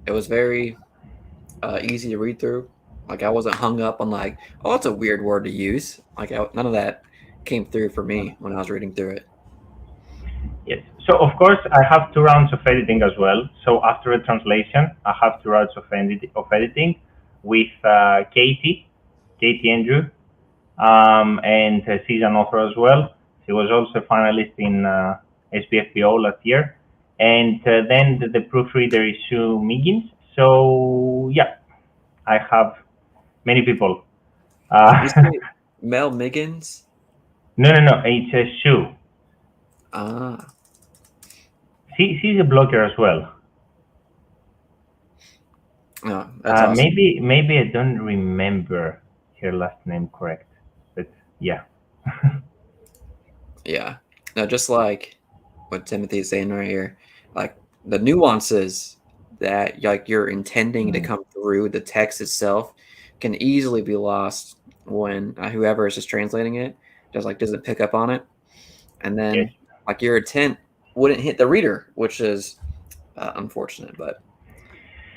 It was very easy to read through. Like I wasn't hung up on like, oh, it's a weird word to use. Like none of that came through for me when I was reading through it. Yes. So of course I have 2 rounds of editing as well. So after the translation, I have 2 rounds of editing with Katie Andrew, and she's an author as well. She was also a finalist in SBFPO last year, and then the proofreader is Sue Miggins. So yeah, I have many people. You Uh, say Mel Miggins? no, it's Sue. Ah, She's a blogger as well. no, that's awesome. Maybe I don't remember her last name correct, but yeah. Yeah. No, just like what Timothy is saying right here. Like the nuances that like you're intending to Mm. come through the text itself can easily be lost when whoever is just translating it just like doesn't pick up on it, and Yes, then like your intent wouldn't hit the reader, which is unfortunate. But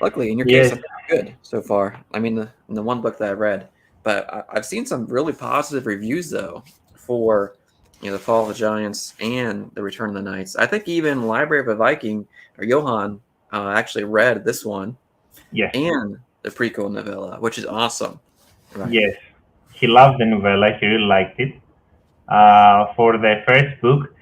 luckily, in your case, I yes, think good so far. I mean, in the one book that I read, but I've seen some really positive reviews though for the Fall of the Giants and the Return of the Knights. I think even Library of a Viking or Johan actually read this one yes, and the prequel novella, which is awesome. Right. yes. He loved the novella. He really liked it. For the first book,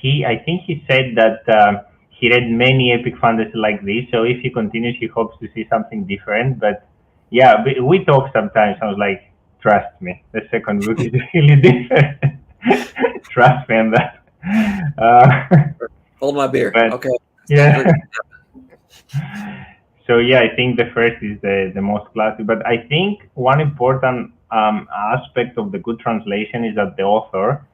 I think he said that he read many epic fantasy like this. So if he continues, he hopes to see something different. But yeah, we talk sometimes. I was like, trust me, the second book is really different. Trust me on that. Hold my beer. But Okay, still yeah. drinking. So yeah, I think the first is the most classic. But I think one important aspect of the good translation is that the author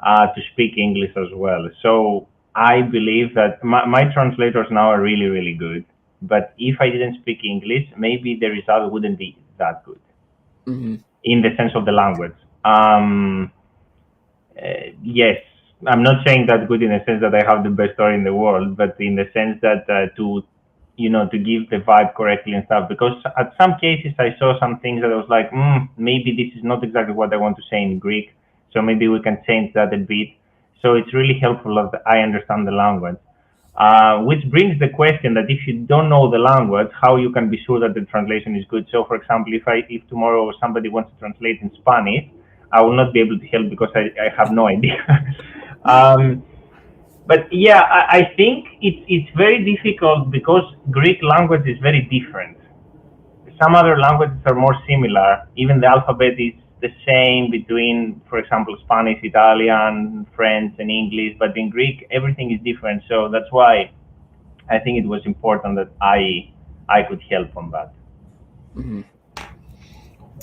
to speak English as well. So I believe that my translators now are really, really good. But if I didn't speak English, maybe the result wouldn't be that good Mm-hmm. in the sense of the language. Yes, I'm not saying that good in the sense that I have the best story in the world, but in the sense that to give the vibe correctly and stuff. Because at some cases I saw some things that I was like, maybe this is not exactly what I want to say in Greek, so maybe we can change that a bit. So it's really helpful that I understand the language. Which brings the question that if you don't know the language, how you can be sure that the translation is good. So, for example, if tomorrow somebody wants to translate in Spanish, I will not be able to help because I have no idea. um, but yeah, I think it's very difficult because Greek language is very different. Some other languages are more similar. Even the alphabet is the same between, for example, Spanish, Italian, French, and English. But in Greek, everything is different. So that's why I think it was important that I could help on that. Mm-hmm.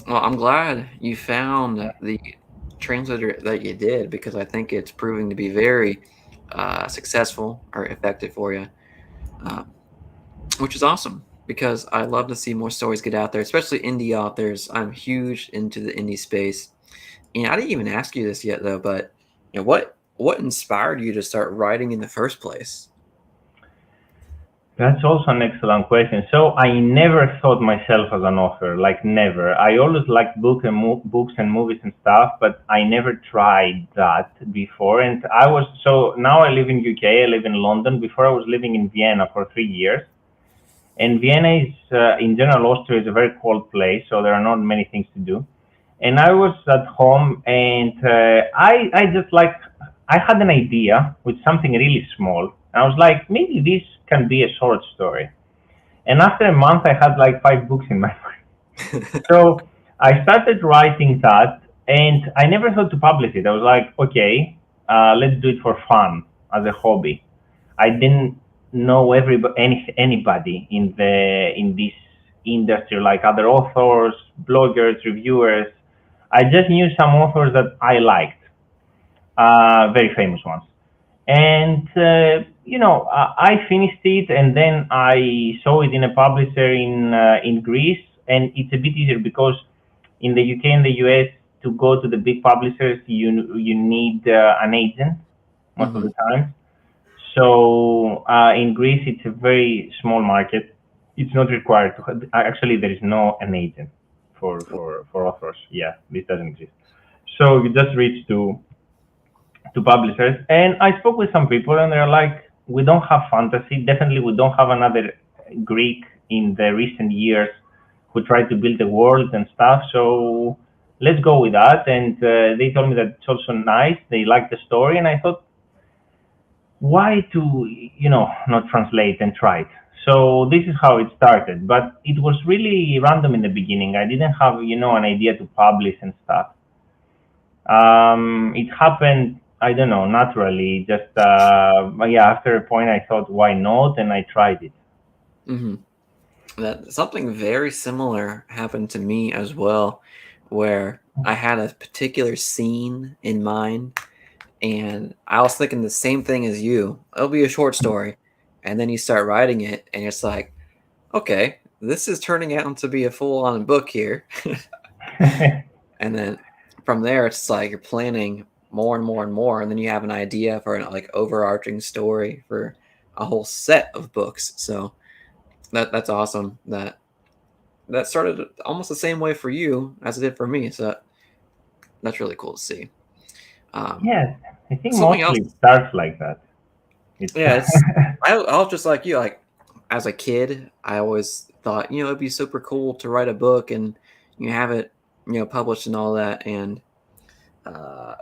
Well, I'm glad you found the translator that you did because I think it's proving to be very successful or effective for you, uh, which is awesome because I love to see more stories get out there, especially indie authors. I'm huge into the indie space, and I didn't even ask you this yet though, but what inspired you to start writing in the first place? That's also an excellent question. So I never thought myself as an author, like never. I always liked books and movies and stuff, but I never tried that before. And I was so now I live in UK. I live in London. Before I was living in Vienna for 3 years. And Vienna is, in general, Austria is a very cold place, so there are not many things to do. And I was at home, and I just like I had an idea with something really small, and I was like, maybe this can be a short story. And after a month, I had like 5 books in my mind. So I started writing that, and I never thought to publish it. I was like, okay, let's do it for fun as a hobby. I didn't know anybody in this industry, like other authors, bloggers, reviewers. I just knew some authors that I liked, very famous ones. And I finished it, and then I saw it in a publisher in Greece, and it's a bit easier because in the UK and the US to go to the big publishers, you need an agent most of Hmm. the time. So in Greece, it's a very small market. It's not required to actually there is no an agent for authors. Yeah, this doesn't exist. So you just reach to publishers, and I spoke with some people, and they're like, we don't have fantasy. Definitely, we don't have another Greek in the recent years who tried to build a world and stuff. So let's go with that. And they told me that it's also nice. They liked the story, and I thought, why to not translate and try it. So this is how it started, but it was really random in the beginning. I didn't have an idea to publish and stuff. It happened, I don't know, naturally. Just but yeah, after a point I thought, why not, and I tried it. Hmm. That something very similar happened to me as well, where I had a particular scene in mind And I was thinking the same thing as you. It'll be a short story, and then you start writing it, and it's like, okay, this is turning out to be a full-on book here. And then from there, it's like you're planning more and more and more, and then you have an idea for an like overarching story for a whole set of books. So that's awesome. That started almost the same way for you as it did for me. So that's really cool to see. Um, Yes, I think something else, mostly it starts like that. It's yeah, it's I was just like you. Like as a kid, I always thought it'd be super cool to write a book and you have it published and all that, and uh,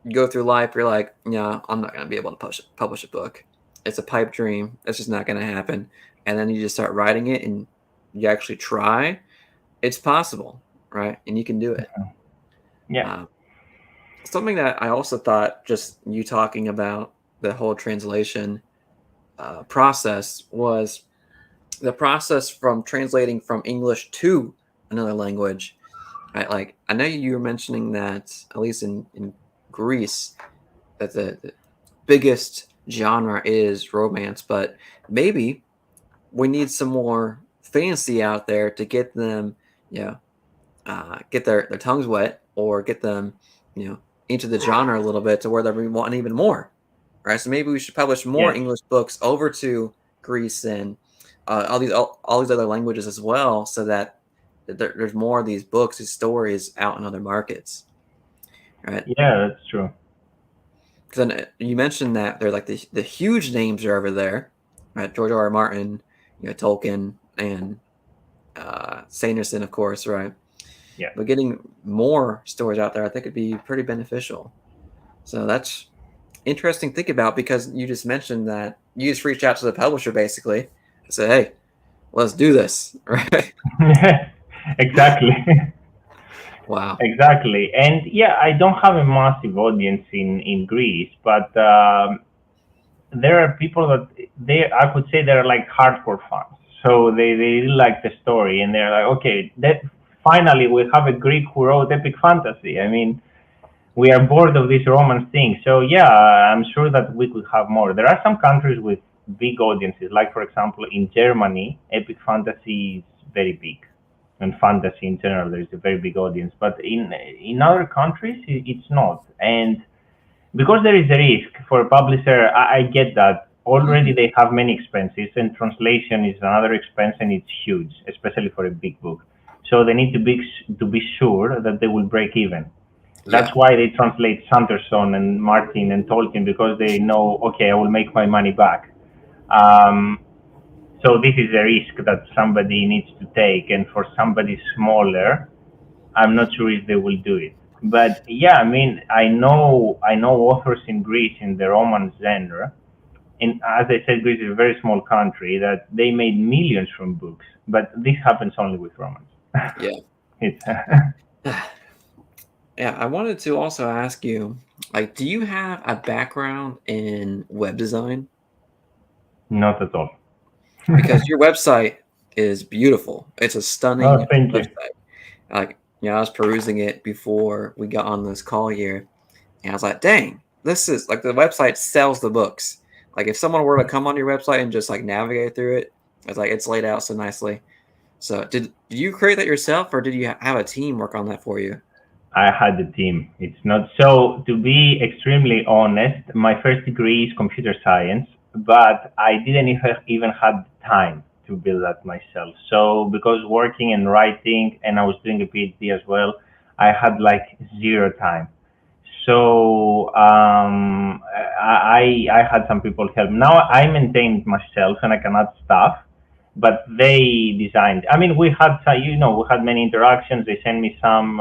you go through life, you're like, yeah, I'm not gonna be able to publish a book. It's a pipe dream. It's just not gonna happen. And then you just start writing it, and you actually try. It's possible, right? And you can do it. yeah, Uh, something that I also thought, just you talking about the whole translation process, was the process from translating from English to another language. Right? Like I know you were mentioning that at least in Greece, that the biggest genre is romance, but maybe we need some more fantasy out there to get them, you know, get their tongues wet or get them, into the genre a little bit to where they're wanting even more, right? So maybe we should publish more yes, English books over to Greece and all these other languages as well, so that there's more of these books, these stories out in other markets, right? yeah, that's true. Because you mentioned that they're like the huge names are over there, right? George R. R. Martin, Tolkien, and Sanderson, of course, right? Yeah, But getting more stories out there, I think, would be pretty beneficial. So that's interesting to think about, because you just mentioned that you just reached out to the publisher basically and said, "Hey, let's do this," right? exactly. Wow. Exactly. And yeah, I don't have a massive audience in Greece, but there are people that I could say they're like hardcore fans. So they really like the story, and they're like, okay, that finally we have a Greek who wrote epic fantasy. I mean, we are bored of this romance thing. So yeah, I'm sure that we could have more. There are some countries with big audiences, like for example in Germany, epic fantasy is very big, and fantasy in general there is a very big audience. But in other countries, it's not. And because there is a risk for a publisher, I get that. Already Hmm. they have many expenses, and translation is another expense, and it's huge, especially for a big book. So they need to be sure that they will break even. That's Yeah. why they translate Sanderson and Martin and Tolkien, because they know, okay, I will make my money back. Um, so this is a risk that somebody needs to take, and for somebody smaller, I'm not sure if they will do it. But yeah, I mean, I know authors in Greece in the romance genre, and as I said, Greece is a very small country that they made millions from books. But this happens only with romance. Yeah. It's Yeah, I wanted to also ask you, like, do you have a background in web design? not at all. Because your website is beautiful. It's a Oh, stunning thank you. website. Like, I was perusing it before we got on this call here, and I was like, dang, this is like the website sells the books. Like, if someone were to come on your website and just like navigate through it, it's like it's laid out so nicely. So, did you create that yourself, or did you have a team work on that for you? I had a team. It's not so. To be extremely honest, my first degree is computer science, but I didn't even have the time to build that myself. So because working and writing, and I was doing a PhD as well, I had like zero time. So I had some people help. Now I maintain it myself, and I can add stuff, but they designed. I mean, we had we had many interactions. They sent me some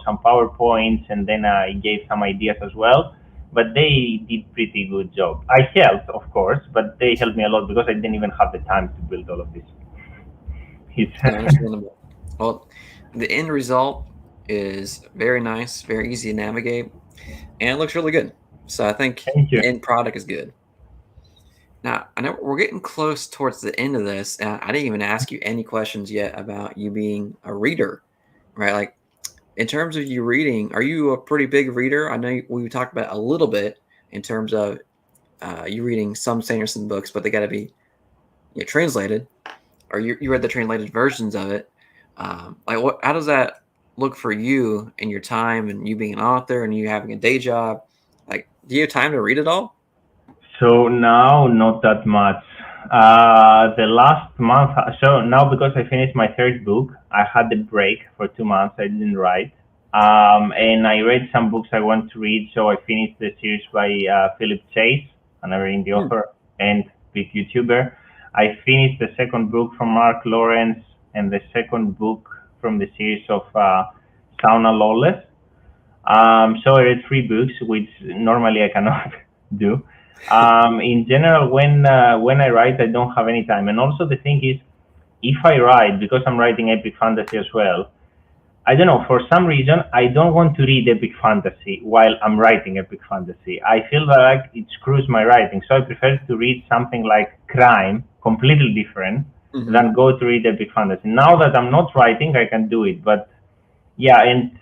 some PowerPoints, and then I gave some ideas as well. But they did pretty good job. I helped, of course, but they helped me a lot because I didn't even have the time to build all of this. It's Yeah, understandable. Well, the end result is very nice, very easy to navigate, and it looks really good. So I think thank you. the end product is good. Now, I know we're getting close towards the end of this, and I didn't even ask you any questions yet about you being a reader, right? Like, in terms of you reading, are you a pretty big reader? I know we talked about a little bit in terms of you reading some Sanderson books, but they got to be translated, or you read the translated versions of it. Like, what? How does that look for you in your time and you being an author and you having a day job? Like, do you have time to read it all? So now, not that much. The last month, so now because I finished my third book, I had a break for 2 months. I didn't write. And I read some books I want to read. So I finished the series by Philip Chase, another indie Hmm. author and big YouTuber. I finished the second book from Mark Lawrence and the second book from the series of Sauna Lawless. So I read 3 books, which normally I cannot do. In general, when I write, I don't have any time. And also the thing is, if I write, because I'm writing epic fantasy as well, I don't know, for some reason, I don't want to read epic fantasy while I'm writing epic fantasy. I feel like it screws my writing. So I prefer to read something like crime, completely different, Mm-hmm. than go to read epic fantasy. Now that I'm not writing, I can do it. But yeah, and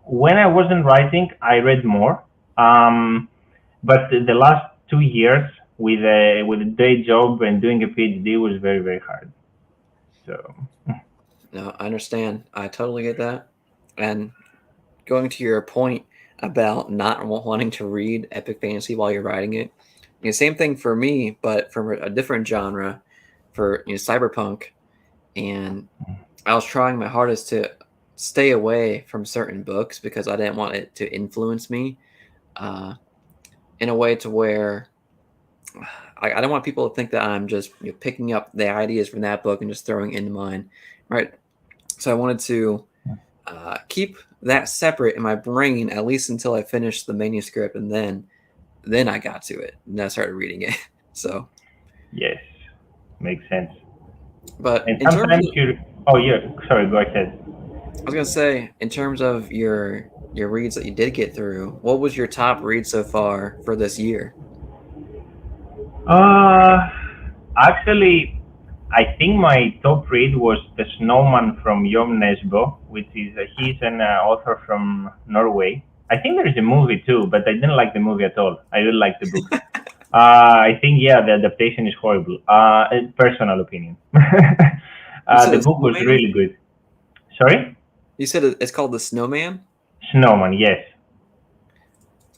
when I wasn't writing, I read more. But the last 2 years with a day job and doing a PhD was very, very hard. So No, I understand. I totally get that. And going to your point about not wanting to read epic fantasy while you're writing it, same thing for me, but from a different genre, for cyberpunk. And I was trying my hardest to stay away from certain books because I didn't want it to influence me uh, in a way to where I don't want people to think that I'm just picking up the ideas from that book and just throwing it into mine, right? So I wanted to keep that separate in my brain at least until I finished the manuscript, and then I got to it and I started reading it. So, yes, makes sense. but And in terms sometimes of, you. Oh yeah, sorry. Go ahead. I was gonna say, in terms of your reads that you did get through, what was your top read so far for this year? Uh, Actually, I think my top read was The Snowman from Jon Nesbo, which is he's an author from Norway. I think there is a movie too, but I didn't like the movie at all. I really like the book. I think yeah, the adaptation is horrible. Personal opinion. You said The the book was Snowman. really good. Sorry, You said it's called the Snowman. Snowman. Yes,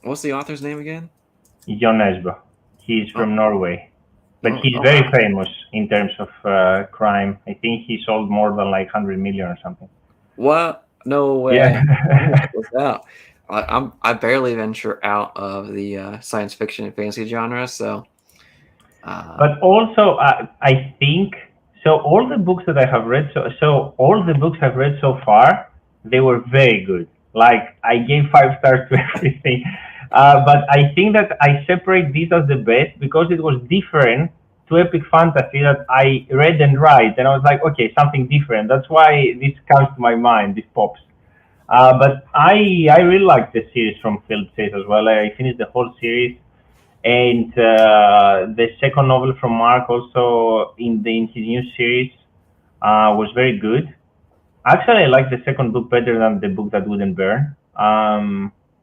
What's the author's name again? Jon Nesbo. He's Oh, from Norway, but oh, he's oh very wow! famous in terms of crime. I think he sold more than like 100 million or something. What? No Yeah. way! I'm gonna check this out. I barely venture out of the science fiction and fantasy genre, so uh, But also, I think so. All the books that I have read, so all the books I've read so far, they were very good. Like I gave 5 stars to everything. But I think that I separate these as the best because it was different to epic fantasy that I read and write, and I was like, okay, something different. That's why this comes to my mind. This pops. But I really like the series from Field Chase as well. I finished the whole series, and the second novel from Mark also in his new series was very good. Actually, I like the second book better than the book that wouldn't burn.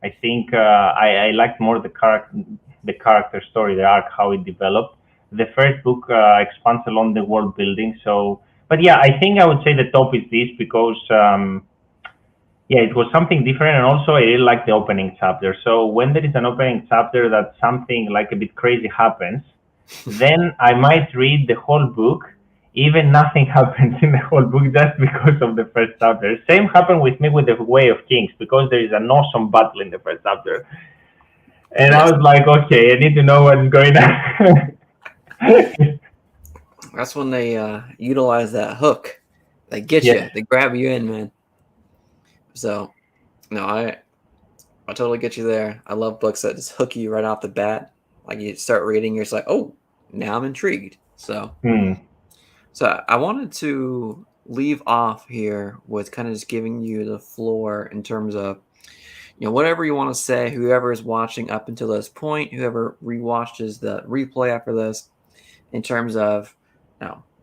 I think I liked more the character story, the arc, how it developed. The first book expands along the world building. So, but yeah, I think I would say the top is this because yeah, it was something different, and also I really like the opening chapter. So when there is an opening chapter that something like a bit crazy happens, then I might read the whole book, even nothing happens in the whole book just because of the first chapter. Same happened with me with the Way of Kings because there is an awesome battle in the first chapter, and I yes, was like, okay, I need to know what's going on. that's when they utilize that hook. They get Yes, you. They grab you in, man. So no, I totally get you there. I love books that just hook you right off the bat. Like you start reading, you're just like, oh, now I'm intrigued. hmm. So I wanted to leave off here with kind of just giving you the floor in terms of whatever you want to say. Whoever is watching up until this point, whoever rewatches the replay after this, in terms of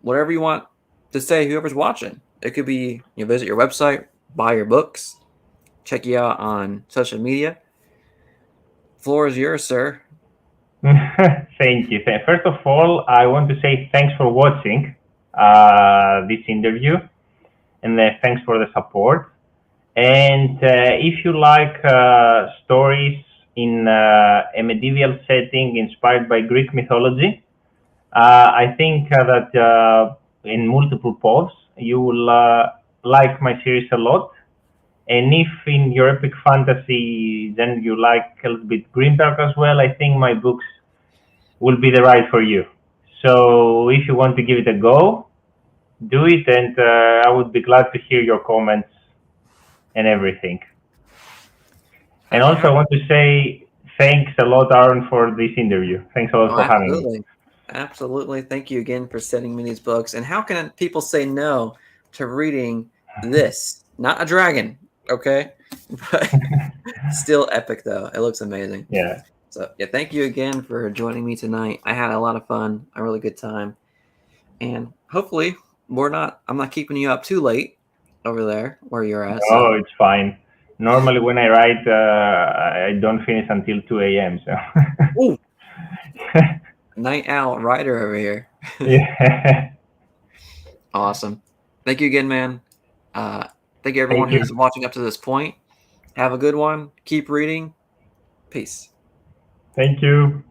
whatever you want to say. Whoever's watching, it could be visit your website, buy your books, check you out on social media. Floor is yours, sir. Thank you. First of all, I want to say thanks for watching this interview, and thanks for the support. And if you like stories in a medieval setting inspired by Greek mythology, I think that in multiple pods you will like my series a lot. And if in your epic fantasy, then you like a little bit grimdark as well, I think my books will be the right for you. So if you want to give it a go, do it, and I would be glad to hear your comments and everything. And also, I want to say thanks a lot, Aaron, for this interview. Thanks a lot Oh, for having me. absolutely. Absolutely. Thank you again for sending me these books. And how can people say no to reading this? Not a dragon, okay? But still epic, though. It looks amazing. Yeah. So, yeah, thank you again for joining me tonight. I had a lot of fun, a really good time. And hopefully, I'm not keeping you up too late over there where you're at. So, Oh, it's fine. Normally, when I write, I don't finish until 2 a.m. So. ooh, night owl rider over here. Yeah. Awesome. Thank you again, man. Uh, thank you, everyone Thank you. who's watching up to this point. Have a good one. Keep reading. Peace. Thank you.